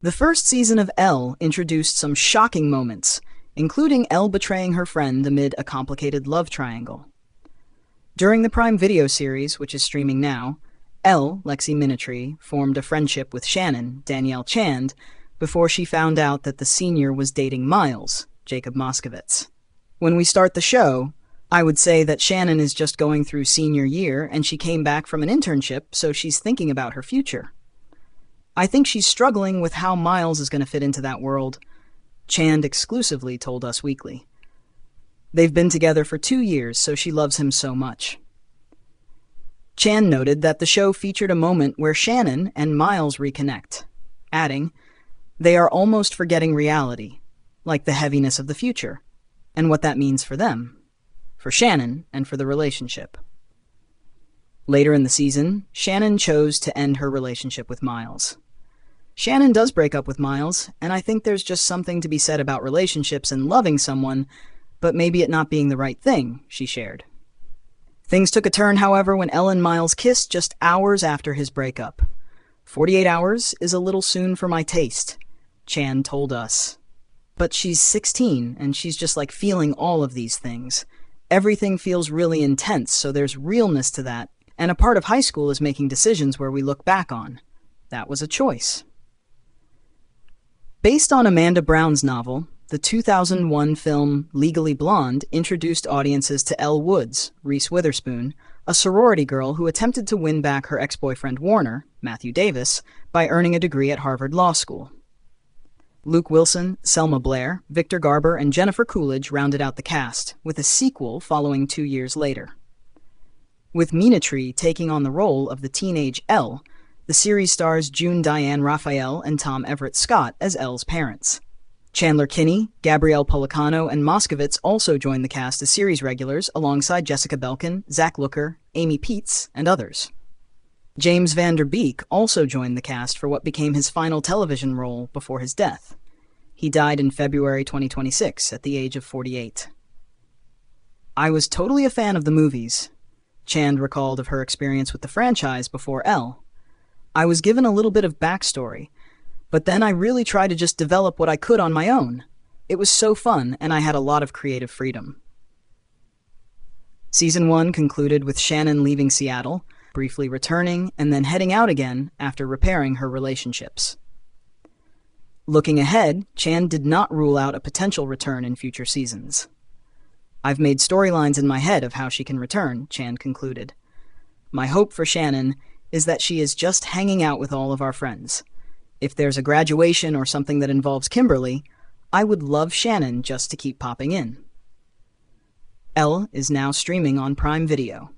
The first season of Elle introduced some shocking moments, including Elle betraying her friend amid a complicated love triangle. During the Prime Video series, which is streaming now, Elle, Lexi Minetree, formed a friendship with Shannon, Danielle Chand, before she found out that the senior was dating Miles, Jacob Moskovitz. When we start the show, I would say that Shannon is just going through senior year and she came back from an internship, so she's thinking about her future. I think she's struggling with how Miles is going to fit into that world, Chand exclusively told Us Weekly. They've been together for 2 years, so she loves him so much. Chand noted that the show featured a moment where Shannon and Miles reconnect, adding, "They are almost forgetting reality, like the heaviness of the future, and what that means for them, for Shannon, and for the relationship." Later in the season, Shannon chose to end her relationship with Miles. Shannon does break up with Miles, and I think there's just something to be said about relationships and loving someone, but maybe it not being the right thing, she shared. Things took a turn, however, when Elle and Miles kissed just hours after his breakup. 48 hours is a little soon for my taste, Chand told us. But she's 16, and she's just like feeling all of these things. Everything feels really intense, so there's realness to that, and a part of high school is making decisions where we look back on. That was a choice. Based on Amanda Brown's novel, the 2001 film Legally Blonde introduced audiences to Elle Woods, Reese Witherspoon, a sorority girl who attempted to win back her ex-boyfriend Warner, Matthew Davis, by earning a degree at Harvard Law School. Luke Wilson, Selma Blair, Victor Garber, and Jennifer Coolidge rounded out the cast, with a sequel following 2 years later. With Minetree taking on the role of the teenage Elle, the series stars June Diane Raphael and Tom Everett Scott as Elle's parents. Chandler Kinney, Gabrielle Policano, and Moskovitz also joined the cast as series regulars alongside Jessica Belkin, Zach Looker, Amy Peets, and others. James Van Der Beek also joined the cast for what became his final television role before his death. He died in February 2026 at the age of 48. "I was totally a fan of the movies," Chand recalled of her experience with the franchise before Elle. "I was given a little bit of backstory, but then I really tried to just develop what I could on my own. It was so fun, and I had a lot of creative freedom." Season 1 concluded with Shannon leaving Seattle, briefly returning, and then heading out again after repairing her relationships. Looking ahead, Chand did not rule out a potential return in future seasons. "I've made storylines in my head of how she can return," Chand concluded. "My hope for Shannon is that she is just hanging out with all of our friends. If there's a graduation or something that involves Kimberly, I would love Shannon just to keep popping in." Elle is now streaming on Prime Video.